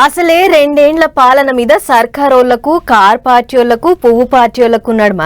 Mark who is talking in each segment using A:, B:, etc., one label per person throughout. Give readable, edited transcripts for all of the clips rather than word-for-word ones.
A: అసలే రెండేండ్ల పాలన మీద సర్కారోళ్లకు కార్ పార్టీలకు పువ్వు పార్టీలకు నడుమ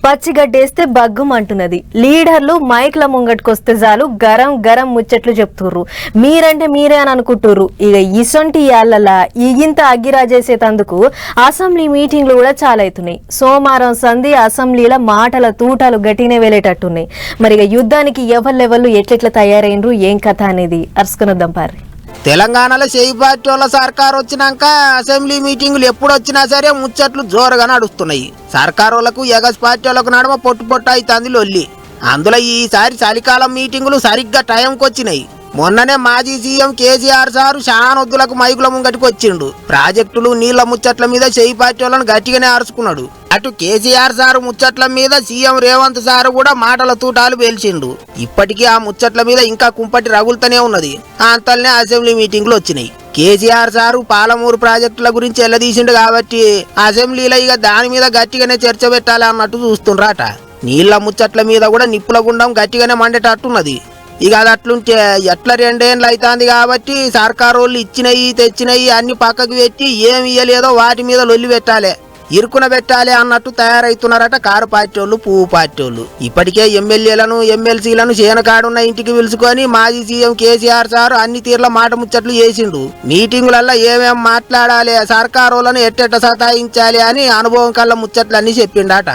A: పచ్చిగడ్డేస్తే బగ్గుమంటున్నది. లీడర్లు మైక్ల ముంగట్టుకొస్తే చాలు గరం గరం ముచ్చట్లు చెప్తుర్రు. మీరంటే మీరే అని అనుకుంటుర్రు. ఇక ఇసొంటి యాళ్ళలా ఈగింత అగ్గిరాజేసేతందుకు అసెంబ్లీ మీటింగ్లు కూడా చాలా అవుతున్నాయి. సోమవారం సంధి అసెంబ్లీల మాటల తూటాలు గట్టినే వేలేటట్టున్నాయి. మరి ఇక యుద్ధానికి ఎవరు ఎట్లెట్లా తయారైనరు ఏం కథ అనేది అరుసుకునొద్దాం పారి.
B: తెలంగాణలో చేయి పార్టీ వాళ్ళ సర్కారు వచ్చినాక అసెంబ్లీ మీటింగులు ఎప్పుడు వచ్చినా సరే ముచ్చట్లు జోరుగా నడుస్తున్నాయి. సర్కారు వాళ్ళకు ఎగస్ పార్టీ వాళ్ళకు నడమ పొట్టు అవుతుంది లొల్లి. అందులో ఈసారి చలికాలం మీటింగులు సరిగ్గా టైంకి వచ్చినాయి. మొన్ననే మాజీ సీఎం కేసీఆర్ సారు షానొద్దులకు మైకుల ముంగటికి వచ్చిండు. ప్రాజెక్టులు నీళ్ల ముచ్చట్ల మీద చేయి పార్టీ వాళ్ళను గట్టిగానే అరుచుకున్నాడు. అటు కేసీఆర్ సారు ముచ్చట్ల మీద సీఎం రేవంత్ సారు కూడా మాటల తూటాలు పేల్చిండు. ఇప్పటికీ ఆ ముచ్చట్ల మీద ఇంకా కుంపటి రగులుతూనే ఉన్నది. అంతల్నే అసెంబ్లీ మీటింగ్లు వచ్చినాయి. కేసీఆర్ సారు పాలమూరు ప్రాజెక్టుల గురించి ఎల్లదీసిండు కాబట్టి అసెంబ్లీలో ఇక దాని మీద గట్టిగానే చర్చ పెట్టాలి అన్నట్టు చూస్తుండ్రాట. నీళ్ల ముచ్చట్ల మీద కూడా నిప్పుల గుండం గట్టిగానే మండేటట్టున్నది. ఇక అది అట్లుంటే ఎట్లా రెండేళ్ళు అవుతుంది కాబట్టి సర్కారు వాళ్ళు ఇచ్చినవి తెచ్చినవి అన్ని పక్కకు పెట్టి ఏమి ఇయ్యలేదో వాటి మీద లొల్లి పెట్టాలి, ఇరుకున పెట్టాలి అన్నట్టు తయారైతున్నారట కారు పార్టీ వాళ్ళు పువ్వు పార్టీ వాళ్ళు. ఇప్పటికే ఎమ్మెల్యేలను ఎమ్మెల్సీలను చేనకాడున్న ఇంటికి పిలుచుకొని మాజీ సీఎం కేసీఆర్ సార్ అన్ని తీర్ల మాట ముచ్చట్లు చేసిండు. మీటింగులల్లో ఏమేం మాట్లాడాలి, సర్కారు వాళ్ళను ఎట్టెట్ట సతాయించాలి అని అనుభవం కళ్ళ ముచ్చట్లు అన్ని చెప్పిండట.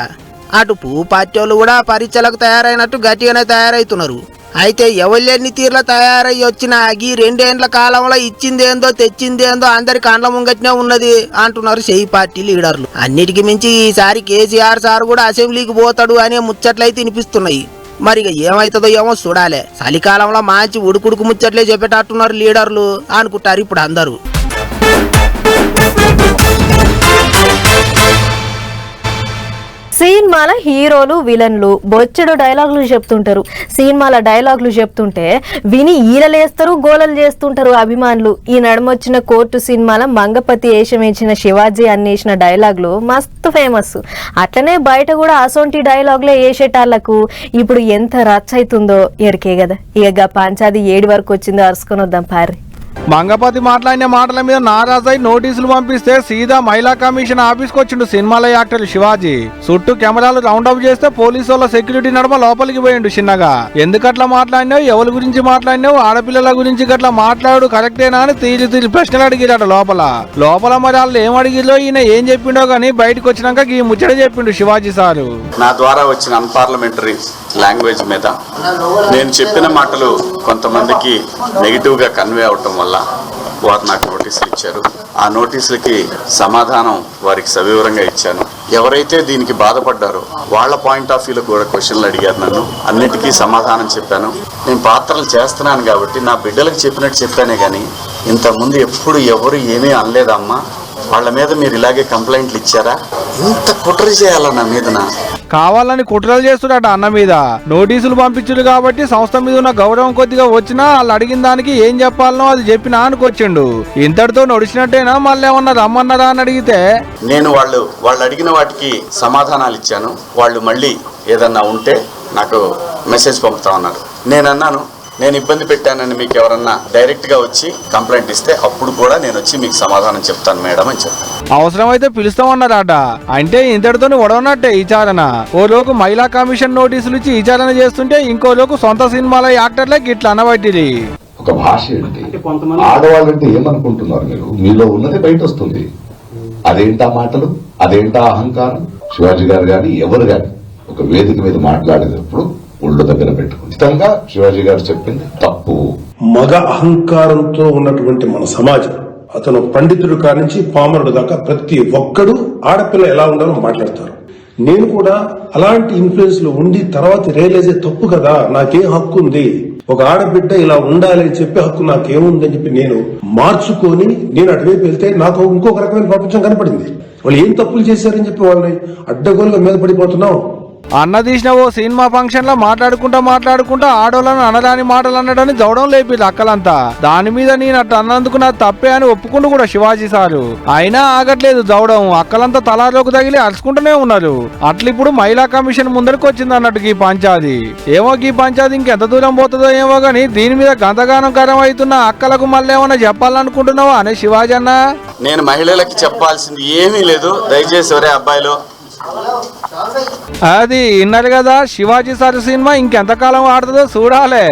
B: అటు పువ్వు పార్టీ వాళ్ళు కూడా పరీక్షలకు తయారైనట్టు గట్టిగానే తయారైతున్నారు. అయితే ఎవళ్ళెన్ని తీర్ల తయారై వచ్చినా ఈ రెండేండ్ల కాలంలో ఇచ్చిందేందో తెచ్చిందేందో అందరి కండ్ల ముంగట్నే ఉన్నది అంటున్నారు చేయి పార్టీ లీడర్లు. అన్నిటికి మించి ఈసారి కేసీఆర్ సార్ కూడా అసెంబ్లీకి పోతాడు అనే ముచ్చట్లయితే వినిపిస్తున్నాయి. మరి ఏమైతుందో ఏమో చూడాలి. చలికాలంలో మంచి ఉడుకుడుకు ముచ్చట్లే చెప్పేటట్టున్నారు లీడర్లు అనుకుంటారు ఇప్పుడు అందరూ.
A: సినిమాల హీరోలు విలన్లు బొచ్చడు డైలాగులు చెప్తుంటారు. సినిమాల డైలాగులు చెప్తుంటే విని ఈలలేస్తారు, గోలలు చేస్తుంటారు అభిమానులు. ఈ నడుమొచ్చిన కోర్టు సినిమాల మంగపతి వేషం వేసిన శివాజీ అన్నేసిన డైలాగులు మస్తు ఫేమస్. అట్లనే బయట కూడా అసొంటి డైలాగులే వేసేటాళ్లకు ఇప్పుడు ఎంత రచ్చ అవుతుందో ఎరికే కదా. ఇక పంచాది ఏడు వరకు వచ్చిందో అరుసుకొని వద్దాం పారి.
C: మంగపతి మాట్లాడిన మాటల మీద నారాజై నోటీసులు పంపిస్తే సీదా మహిళా కమిషన్ ఆఫీస్కి వచ్చిండు సినిమాల యాక్టర్ శివాజీ. చుట్టూ కెమెరాలు రౌండప్ చేస్తే పోలీసు వాళ్ళ సెక్యూరిటీ నడమ లోపలికి పోయిండు చిన్నగా. ఎందుకట్లా మాట్లాడినావు, ఎవరి గురించి మాట్లాడినావు, ఆడపిల్లల గురించి గట్లా మాట్లాడు కరెక్టేనా అని తీరి ప్రశ్నలు అడిగిరాడు లోపల మరి వాళ్ళు ఏం అడిగిలో ఈయన ఏం చెప్పిండో గానీ బయటకు వచ్చినాక ఈ ముచ్చట చెప్పిండు శివాజీ సారు.
D: నా ద్వారా వచ్చిన అన్పార్లమెంటరీ లాంగ్వేజ్ మీద నేను చెప్పిన మాటలు కొంతమందికి నెగిటివ్ గా కన్వే అవటం వల్ల వారు నాకు నోటీసులు ఇచ్చారు. ఆ నోటీసులకి సమాధానం వారికి సవివరంగా ఇచ్చాను. ఎవరైతే దీనికి బాధపడ్డారో వాళ్ళ పాయింట్ ఆఫ్ వ్యూలో కూడా క్వశ్చన్లు అడిగారు నన్ను. అన్నిటికీ సమాధానం చెప్పాను. నేను పాత్రలు చేస్తున్నాను కాబట్టి నా బిడ్డలకు చెప్పినట్టు చెప్పానే కానీ ఇంతకుముందు ఎప్పుడు ఎవరు ఏమీ అనలేదమ్మా, వాళ్ళ మీద మీరు ఇలాగే కంప్లైంట్లు ఇచ్చారా, ఇంత కుట్ర చేయాలా నా మీదనా,
C: కావాలని కుట్రలు చేస్తున్నాడు అన్న మీద. నోటీసులు పంపించుడు కాబట్టి సంస్థ మీద ఉన్న గౌరవం కొద్దిగా వచ్చినా వాళ్ళు అడిగిన దానికి ఏం చెప్పాలనో అది చెప్పినా అనుకొచ్చిండు. ఇంతటితో నడిచినట్టేనా మళ్ళీ ఏమన్నా రమ్మన్నారా అని అడిగితే
D: నేను వాళ్ళు అడిగిన వాటికి సమాధానాలు ఇచ్చాను. వాళ్ళు మళ్ళీ ఏదన్నా ఉంటే నాకు మెసేజ్ పంపుతా ఉన్నారు. నేను అన్నాను, నేను ఇబ్బంది పెట్టానని మీకు ఎవరన్నా డైరెక్ట్ గా వచ్చి కంప్లైంట్ ఇస్తే అప్పుడు కూడా నేను వచ్చి మీకు సమాధానం చెప్తాను మేడం అని చెప్పాను.
C: అవసరమైతే పిలుస్తామన్నారట. అంటే ఇంతటితో ఉడవనట్టే విచారణ. ఓ లోకు మహిళా కమిషన్ నోటీసులు ఇచ్చి విచారణ చేస్తుంటే ఇంకో లోకు సొంత సినిమాల యాక్టర్లకి ఇట్లా అనబట్టిది.
E: ఒక భాష ఏంటి, ఆడవాళ్ళంటే ఏమనుకుంటున్నారు మీరు, మీలో ఉన్నది బయట వస్తుంది. అదేంటా మాటలు, అదేంటా అహంకారం. శివాజీ గారు గాని ఎవరు గాని ఒక వేదిక మీద మాట్లాడేటప్పుడు ఒళ్ళు దగ్గర పెట్టుకుని ఖచ్చితంగా శివాజీ గారు చెప్పింది తప్పు.
F: మగ అహంకారంతో ఉన్నటువంటి మన సమాజం, అతను పండితుడు కానించి పామరుడు దాకా ప్రతి ఒక్కడు ఆడపిల్ల ఎలా ఉండాలో మాట్లాడతారు. నేను కూడా అలాంటి ఇన్ఫ్లుయెన్స్ లో ఉండి తర్వాత రియలైజ్ తప్పు కదా, నాకేం హక్కు ఉంది, ఒక ఆడబిడ్డ ఇలా ఉండాలి అని చెప్పే హక్కు నాకేముంది అని చెప్పి నేను మార్చుకొని నేను అటువైపు వెళ్తే నాకు ఇంకొక రకమైన ప్రపంచం కనపడింది. వాళ్ళు ఏం తప్పులు చేశారని చెప్పి వాళ్ళని అడ్డగోలుగా మీద పడిపోతున్నాం.
C: అన్న తీసిన ఓ సినిమా ఫంక్షన్ లో మాట్లాడుకుంటా ఆడోళ్ళను అనరాని మాటలు అన్నాడని జవడం లేపిరు అక్కలంతా. దాని మీద నేను అట్లా అన్నందుకు నా తప్పే అని ఒప్పుకుంటూ కూడా శివాజీ సారు. అయినా ఆగట్లేదు జవడం. అక్కలంతా తలాలోకి తగిలి అరుచుకుంటూనే ఉన్నారు. అట్లిప్పుడు మహిళా కమిషన్ ముందరికి వచ్చింది అన్నట్టు ఈ పంచాది. ఏమో ఈ పంచాది ఇంకెంత దూరం పోతుందో ఏమో గానీ దీని మీద గంతగానం కరం అవుతున్న అక్కలకు మళ్ళీ ఏమన్నా చెప్పాలనుకుంటున్నావా అనే శివాజీ అన్న?
D: నేను మహిళలకి చెప్పాల్సింది ఏమీ లేదు, దయచేసి ఒరే అబ్బాయిలు.
C: అది విన్నారు కదా, శివాజీ సార్ సినిమా ఇంకెంతకాలం ఆడుతుందో చూడాలే.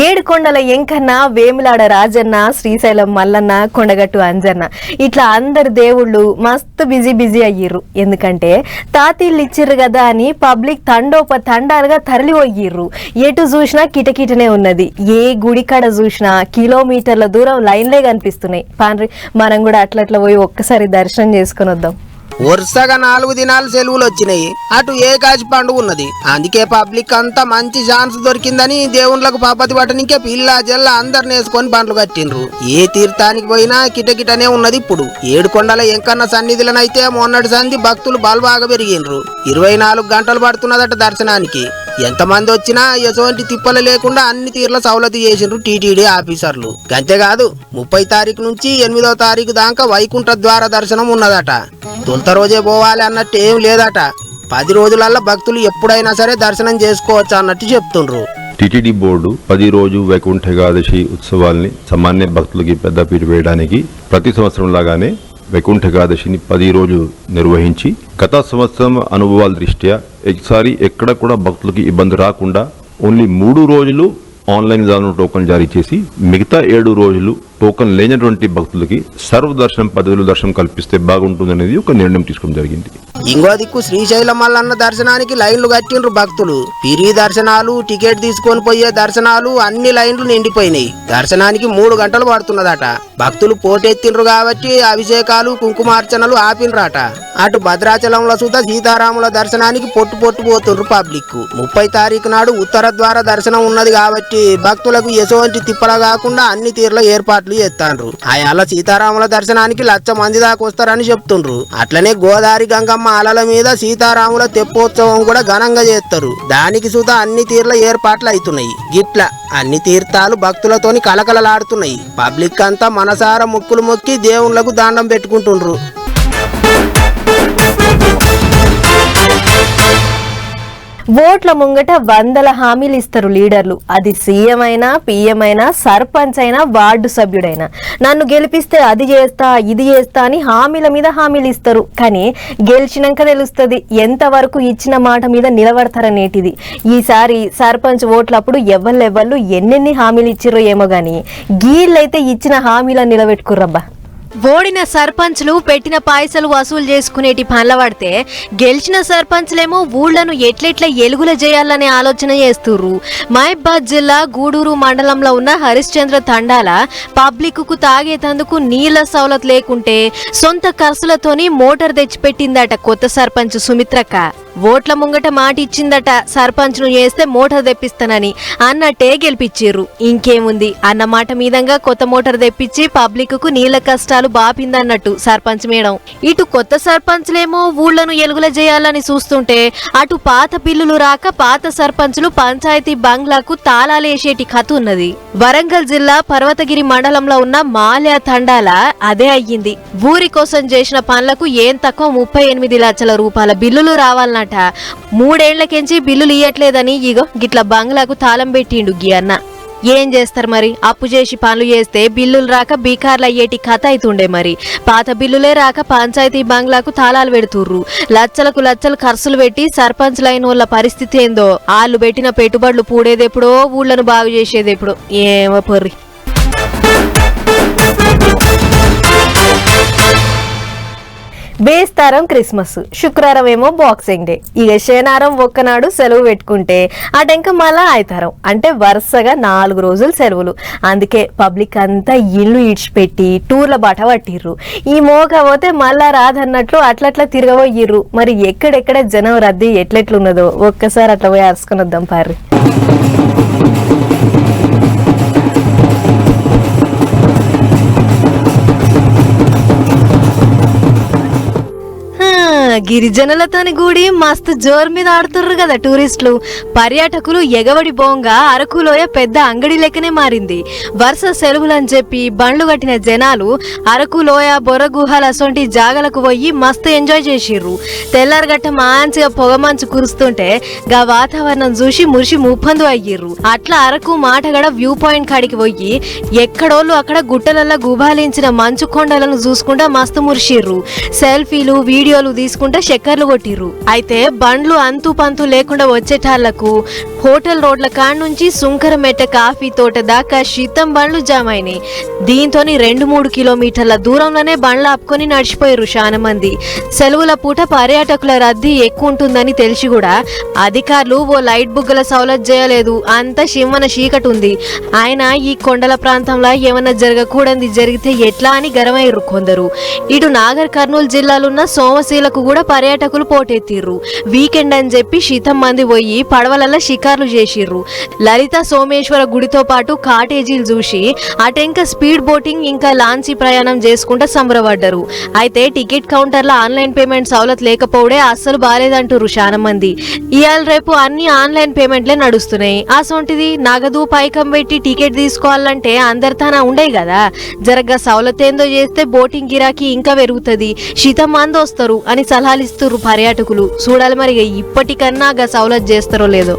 A: ఏడుకొండల ఎంకన్న, వేములాడ రాజన్న, శ్రీశైలం మల్లన్న, కొండగట్టు అంజన్న ఇట్లా అందరు దేవుళ్ళు మస్తు బిజీ అయ్యిర్రు. ఎందుకంటే తాతీళ్ళు ఇచ్చిర్రు కదా అని పబ్లిక్ తండాలుగా తరలి పోయిర్రు. ఎటు చూసినా కిటకిటనే ఉన్నది. ఏ గుడి కాడ చూసినా కిలోమీటర్ల దూరం లైన్లే కనిపిస్తున్నాయి. పాండ్రి మనం కూడా అట్లట్లా పోయి ఒక్కసారి దర్శనం చేసుకుని వద్దాం.
B: వరుసగా 4 దినాలు సెలవులు వచ్చినాయి. అటు ఏకాశి పండుగ ఉన్నది. అందుకే పబ్లిక్ అంతా మంచి ఛాన్స్ దొరికిందని దేవుళ్ళకు పాపతి పట్టనికే పిల్ల జల్ల అందరిని వేసుకొని బండ్లు కట్టిండ్రు. ఏ తీర్థానికి పోయినా కిటకిటనే ఉన్నది. ఇప్పుడు ఏడుకొండల ఎంకన్న సన్నిధులనైతే మొన్నటి సంధి భక్తులు బలబాగా పెరిగిండ్రు. 24 గంటలు పడుతున్నదట దర్శనానికి. ఎంతమంది వచ్చినా ఎటువంటి తిప్పలు లేకుండా అన్ని తీర్ల సౌలతి చేసిండ్రు టీటీడీ ఆఫీసర్లు. అంతేకాదు 30 తారీఖు నుంచి 8వ తారీఖు దాకా వైకుంఠ ద్వార దర్శనం ఉన్నదట. తొలుత రోజే పోవాలి అన్నట్టు ఏం లేదట. 10 రోజులల్లో భక్తులు ఎప్పుడైనా సరే దర్శనం చేసుకోవచ్చు అన్నట్టు చెప్తుండ్రు.
G: టీటీడీ బోర్డు 10 రోజు వైకుంఠ ఏకాదశి ఉత్సవాల్ని సామాన్య భక్తులకి పెద్దపీట వేయడానికి ప్రతి సంవత్సరం లాగానే వైకుంఠ ఏకాదశిని 10 రోజులు నిర్వహించి గత సంవత్సరం అనుభవాల దృష్ట్యా ఈసారి ఎక్కడ కూడా భక్తులకి ఇబ్బంది రాకుండా ఓన్లీ 3 రోజులు ఆన్లైన్ విధానంలో టోకన్ జారీ చేసి మిగతా 7 రోజులు టోకన్ లేనటువంటి భక్తులకి సర్వదర్శనం పద్ధతిలో దర్శనం కల్పిస్తే బాగుంటుందనేది ఒక నిర్ణయం తీసుకోవడం జరిగింది.
B: ఇంకో దిక్కు శ్రీశైలం మల్లన్న దర్శనానికి లైన్లు కట్టిండ్రు భక్తులు. పిరి దర్శనాలు, టికెట్ తీసుకొని పోయే దర్శనాలు అన్ని లైన్లు నిండిపోయినాయి. దర్శనానికి 3 గంటలు పడుతున్నదట. భక్తులు పోటెత్తిండ్రు కాబట్టి అభిషేకాలు, కుంకుమార్చనలు ఆపినరాట. అటు భద్రాచలంలో సుధా సీతారాముల దర్శనానికి పొట్టు పోతుండ్రు పబ్లిక్. 30 తారీఖు నాడు ఉత్తర ద్వార దర్శనం ఉన్నది కాబట్టి భక్తులకు ఎటువంటి తిప్పల కాకుండా అన్ని తీర్ల ఏర్పాట్లు చేస్తాండ్రు. అయాల సీతారాముల దర్శనానికి 1,00,000 మంది దాకా వస్తారని చెప్తుండ్రు. అట్లనే గోదావరి గంగమ్మ అలల మీద సీతారాముల తెప్పోత్సవం కూడా ఘనంగా చేస్తారు. దానికి సుధా అన్ని తీర్ల ఏర్పాట్లు అవుతున్నాయి. గిట్ల అన్ని తీర్థాలు భక్తులతోని కలకలలాడుతున్నాయి. పబ్లిక్ అంతా మనసార ముక్కులు మొక్కి దేవుళ్లకు దండం పెట్టుకుంటుండ్రు.
A: ఓట్ల ముంగట 100 హామీలు ఇస్తారు లీడర్లు. అది సీఎం అయినా, పిఎం అయినా, సర్పంచ్ అయినా, వార్డు సభ్యుడైనా. నన్ను గెలిపిస్తే అది చేస్తా, ఇది చేస్తా అని హామీల మీద హామీలు ఇస్తారు. కానీ గెలిచినాక తెలుస్తుంది ఎంతవరకు ఇచ్చిన మాట మీద నిలబడతారనేటిది. ఈసారి సర్పంచ్ ఓట్లప్పుడు ఎవళ్ళు ఎన్నెన్ని హామీలు ఇచ్చిర్రో ఏమో గాని గీళ్ళైతే ఇచ్చిన హామీలను నిలబెట్టుకుర్రబ్బా. ఓడిన సర్పంచ్లు పెట్టిన పైసలు వసూలు చేసుకునేటి పనుల పడితే గెలిచిన సర్పంచ్లేమో ఊళ్లను ఎట్లెట్లా ఎలుగుల చేయాలనే ఆలోచన చేస్తుర్రు. మహబాద్ జిల్లా గూడూరు మండలంలో ఉన్న హరిశ్చంద్ర తండాల పబ్లిక్ కు తాగేతందుకు నీళ్ల సౌలత్ లేకుంటే సొంత ఖర్చులతోని మోటార్ తెచ్చిపెట్టిందట కొత్త సర్పంచ్ సుమిత్రక్క. ఓట్ల ముంగట మాట ఇచ్చిందట సర్పంచ్ ను చేస్తే మోటార్ తెప్పిస్తానని. అన్నట్టే గెలిపించిర్రు. ఇంకేముంది, అన్న మాట మీదంగా కొత్త మోటార్ తెప్పించి పబ్లిక్ కు నీళ్ల కష్టాలు బాపిందన్నట్టు సర్పంచ్ మేడం. ఇటు కొత్త సర్పంచ్లేమో ఊళ్లను ఎలుగుల చేయాలని చూస్తుంటే అటు పాత బిల్లులు రాక పాత సర్పంచ్లు పంచాయతీ బంగ్లాకు తాళాలేసేటి కథ ఉన్నది. వరంగల్ జిల్లా పర్వతగిరి మండలంలో ఉన్న మాల్యా తండాల అదే అయ్యింది. ఊరి కోసం చేసిన పనులకు ఏం తక్కువ 38 లక్షల రూపాయల బిల్లులు రావాలన్నట. 3 ఏళ్లకెంచి బిల్లులు ఇయ్యట్లేదని ఇగో గిట్ల బంగ్లాకు తాళం పెట్టిండు గీ అన్న. ఏం చేస్తారు మరి, అప్పు చేసి పనులు చేస్తే బిల్లులు రాక బీకార్లు అయ్యేటి కథ అవుతుండే. మరి పాత బిల్లులే రాక పంచాయతీ బంగ్లాకు తాళాలు పెడుతుర్రు. లచ్చలు ఖర్చులు పెట్టి సర్పంచ్ లైన్ వాళ్ళ పరిస్థితి ఏందో. వాళ్ళు పెట్టిన పెట్టుబడులు పూడేదెప్పుడో, ఊళ్ళను బాగు చేసేదెప్పుడో. ఏమో పొర్రి. బేస్తారం క్రిస్మస్, శుక్రవారం ఏమో బాక్సింగ్ డే. ఇక శనివారం ఒక్కనాడు సెలవు పెట్టుకుంటే అటెంక మళ్ళా ఆదివారం. అంటే వరుసగా 4 రోజులు సెలవులు. అందుకే పబ్లిక్ అంతా ఇల్లు ఇడిచిపెట్టి టూర్ల బాట పట్టిర్రు. ఈ మోక పోతే మళ్ళా రాదన్నట్లు అట్లట్లా తిరగబోయిర్రు. మరి ఎక్కడెక్కడ జనం రద్దీ ఎట్లెట్లున్నదో ఒక్కసారి అట్లా పోయి అరుచుకొని వద్దాం పార్రి. గిరిజనులతోని కూడి మస్తు జోరు మీద ఆడుతుర్రు కదా టూరిస్టులు. పర్యాటకులు ఎగవడి బోంగా అరకులోయ పెద్ద అంగడి లెక్కనే మారింది. వరుస సెలవులని చెప్పి బండ్లు కట్టిన జనాలు అరకులోయ బొర్రగుహల అసొంటి జాగలకు పోయి మస్తు ఎంజాయ్ చేసిర్రు. తెల్లారగట్ట మంచిగా పొగమంచు కురుస్తుంటే గా వాతావరణం చూసి మురిసి ముప్పందు అయ్యిర్రు. అట్లా అరకు మాటగడ వ్యూ పాయింట్ కాడికి పోయి ఎక్కడోళ్ళు అక్కడ గుట్టలల్లో గుబాలించిన మంచు కొండలను చూసుకుంటా మస్తు మురిసిర్రు. సెల్ఫీలు వీడియోలు తీసుకుంటా చక్కర్లు కొట్టిర్రు. అయితే బండ్లు అంతు పంతు లేకుండా వచ్చేటాళ్లకు హోటల్ రోడ్ల కాడ నుంచి సుంకరమెట్ట కాఫీ తోట దాకా శీతం బండ్లు జామ్ అయినాయి. దీంతో 2-3 కిలోమీటర్ల దూరంలోనే బండ్లు ఆపుకొని నడిచిపోయారు చాలా మంది. సెలవుల పూట పర్యాటకుల రద్దీ ఎక్కువ ఉంటుందని తెలిసి కూడా అధికారులు ఓ లైట్ బుగ్గల సౌలత్ చేయలేదు. అంత శివన చీకటి ఉంది. ఆయన ఈ కొండల ప్రాంతంలో ఏమన్నా జరగకూడదు జరిగితే ఎట్లా అని గరమయ్యారు కొందరు. ఇటు నాగర్ కర్నూలు జిల్లాలున్న సోమశీలకు కూడా పర్యాటకులు పోటెత్తిర్రు. వీకెండ్ అని చెప్పి శీతం మంది పోయి పడవలలో షికార్లు చేసిర్రు. లలిత సోమేశ్వర గుడితో పాటు కాటేజీలు చూసి అటెంక స్పీడ్ బోటింగ్ ఇంకా లాంచీ ప్రయాణం చేసుకుంటా సంబరపడ్డారు. అయితే టికెట్ కౌంటర్ల ఆన్లైన్ పేమెంట్ సౌలత్ లేకపోవడే అస్సలు బాలేదంటారు చాలా మంది. ఇవాళ రేపు అన్ని ఆన్లైన్ పేమెంట్లే నడుస్తున్నాయి. అసొంటిది నగదు పైకం పెట్టి టికెట్ తీసుకోవాలంటే అందరితోనా ఉండేవి కదా. జరగ్గా సౌలత్ ఏందో చేస్తే బోటింగ్ గిరాకీ ఇంకా పెరుగుతుంది, శీతం మంది వస్తారు అని సలహాలు ఇస్తున్నారు పర్యాటకులు. చూడాలి మరి ఇప్పటికన్నా గా సౌలత్ చేస్తారో లేదో.